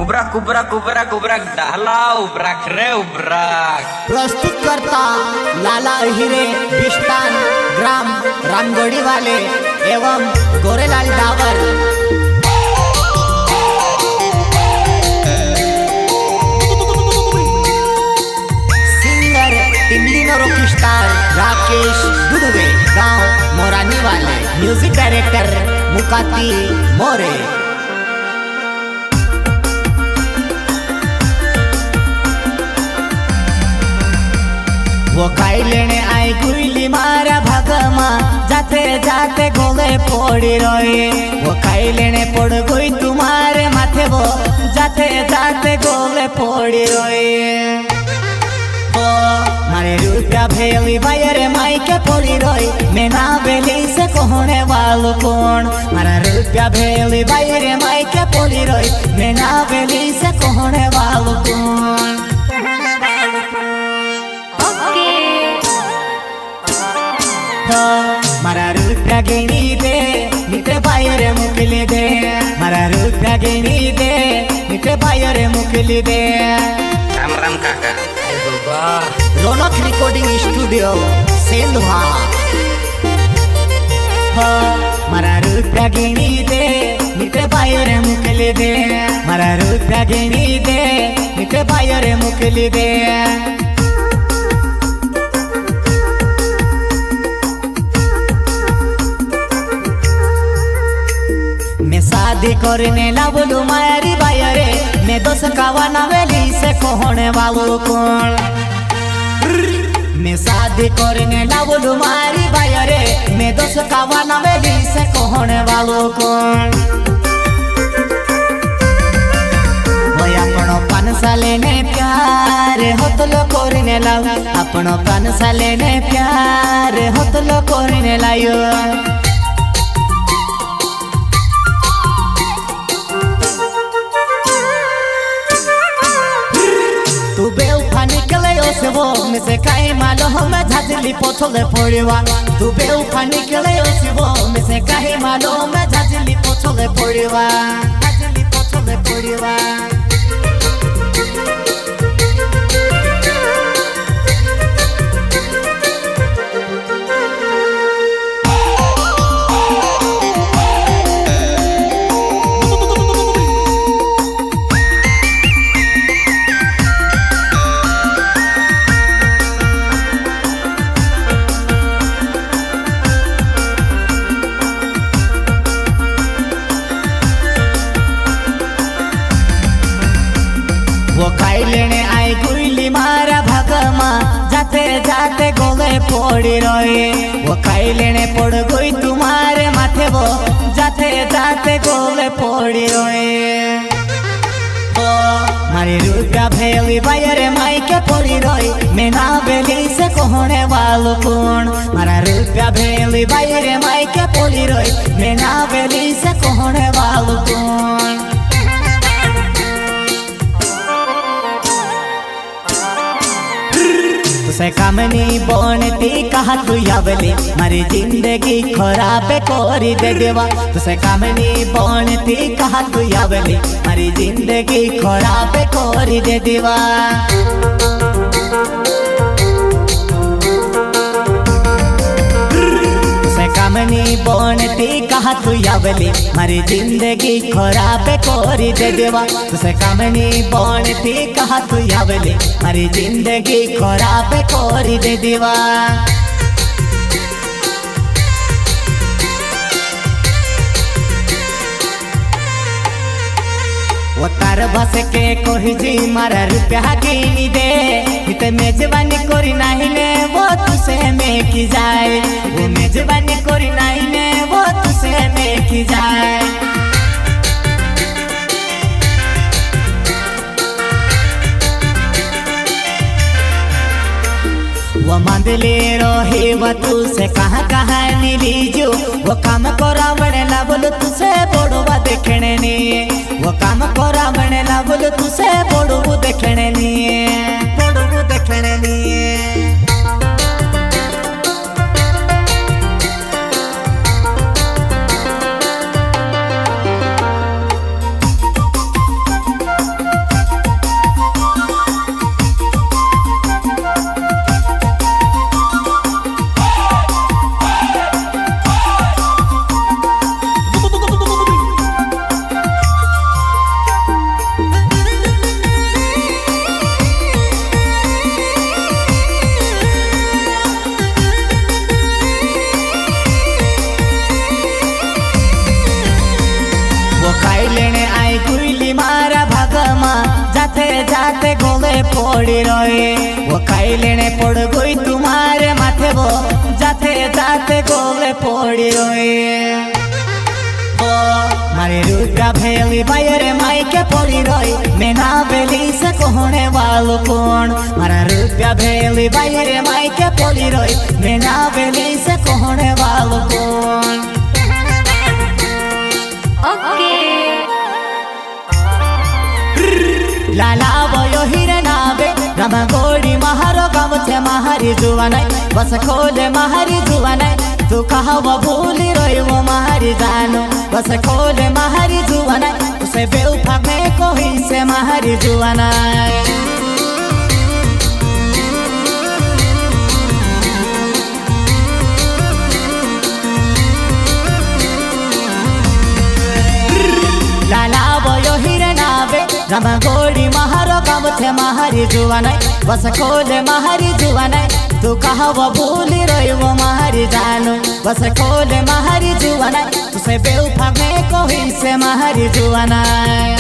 उबराक उबराक उबराक उबराक डाला उबराक रे उबराक प्रस्तुत करता लाला हिरे बिस्तान ग्राम रामगढ़ी वाले एवं गोरेलाल डावर। सिंगर टिमलिनो रॉक स्टार राकेश दुधवे गांव मोरानी वाले। Music director Mukati More. वो खाई लेने आई गुइली मारा भगमा जाते जाते गोले पोड़ी रोए। वो खाई लेने पड़ गई तुम्हारे माथे वो जाते जाते गोले पोड़ी रोए। वो मारे रुपया भेली बायर माई के पोड़ी रोई। मैं ना बेली से कहने वालों कौन। मारा रुपया भेली बायर माई के पोड़ी रोई। मैं ना बेली से कहने वालों कौन। मारा रुपया गिनी दे निते बायर मुकली दे। मारा रुपया गिनी दे निते बायर मुकली दे। राम राम काका। बाबा रौनक रिकॉर्डिंग स्टूडियो सेंधवा। मारा रुपया गिनी दे निते बायर मुकली दे। मारा रुपया गिनी दे निते बायर मुकली दे। शादी करने ला बोलू मारी बायरे। मैं दोस्त कावा नवेली से कहने वालों कौन। मैं शादी करने ला बोलू मारी बायरे। मैं दोस्त कावा नवेली से कहने वालों कौन। अपनो 5 साले ने प्यार होतलो करने ला। अपनो 5 साले ने प्यार होतलो करने लायो। तू बेवफा निकले से वो में से काई मालो हम झाजली पोछले पड़वा। तू बेवफा निकले से वो में से काई मालो हम झाजली पोछले पड़वा। झाजली पोछले पड़वा। वो खाई लेने आई गुइली मारा भगमा जाते जाते गोले पोड़ी रोए। वो खाई लेने पड़ गई तुम्हारे माथे वो जाते जाते गोले पोड़ी रोए। ओ मारी रुपया भेली बायर माई के पोड़ी रोई। मैं ना बेली से कहने वालों कौन। मारा रुपया भेली बायर माई के पोड़ी रोई। मैं ना बेली से कहने वालों कौन। तुसे कामनी बनती कहा तू यावले मारी जिंदगी खराब कोरी दे देवा। तुसे कामनी बनती कहा तू यावले मारी जिंदगी खराब कोरी दे देवा। कामनी बनती कहा तू यावले मारी जिंदगी खराब कोरी दे देवा। तुसे कामनी बनती कहा तू यावले मारी जिंदगी खराब कोरी दे देवा। वो तार बस के कोही जी मारा रुपया गिनी दे। इते मेजबानी कोरी नहीं ने वो तुसे में की जाए। वो मेजबानी कोरी नहीं ने वो तुसे में की जाए। वो मंदले रहे वो तुसे कहाँ कहाँ नीलीजो। वो काम करा बने ला बोलो तुसे बोड़वा देखने नहीं। वो काम करा बने ला बोलो तुसे बोड़वा देखने नहीं। बोड़वा देखने नहीं। जाते जाते गोले पड़ी रहे। वो खाई लेने पड़ गई तुम्हारे माथे वो जाते जाते गोले पड़ी रहे। ओ मारे रुद्रा भेली बायरे मायके पड़ी रही। मैं ना बेली से कहने वालों कौन। मारा रुद्रा भेली बायरे मायके पड़ी रही। मैं ना बेली से कहने वालों कौन। लाला बयो हिरे नाबे रमगोड़ी महारो गामथे महारी जुवानाई बस खोले महारी जुवानाई तू कहा वो भूली रोई वो महारी जानो बस खोले महारी जुवानाई उसे बेउफा में कोई से महारी जुवानाई। लाला बयो हिरे नाबे रमगोड़ी महारो गामथे महारी जुवानाई बस खोले महारी जुवानाई तू कहा वो भूली रोई वो महारी जानो बस खोले महारी जुवानाई तुसे बेउफा में कोई से महारी जुवानाई।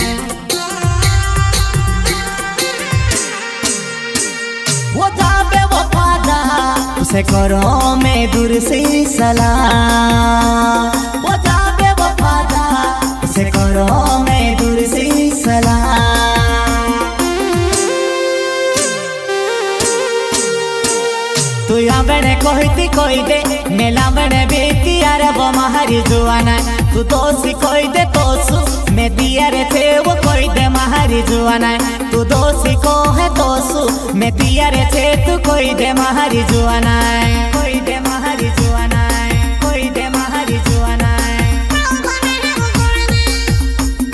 वो जाबे वो पादा उसे करो में दूर से सलाम। वो जाबे वो पादा उसे करो में दूर से सलाम। तू आंगणे कहती कोई दे मेला मने बेटी अरे वो महारी जुवाना तू दोषी कोई दे तोसु मैं दिया रे थे वो कोई दे महारी जुवाना तू दोषी को है तोसु मैं दिया रे थे तू कोई दे महारी जुवाना।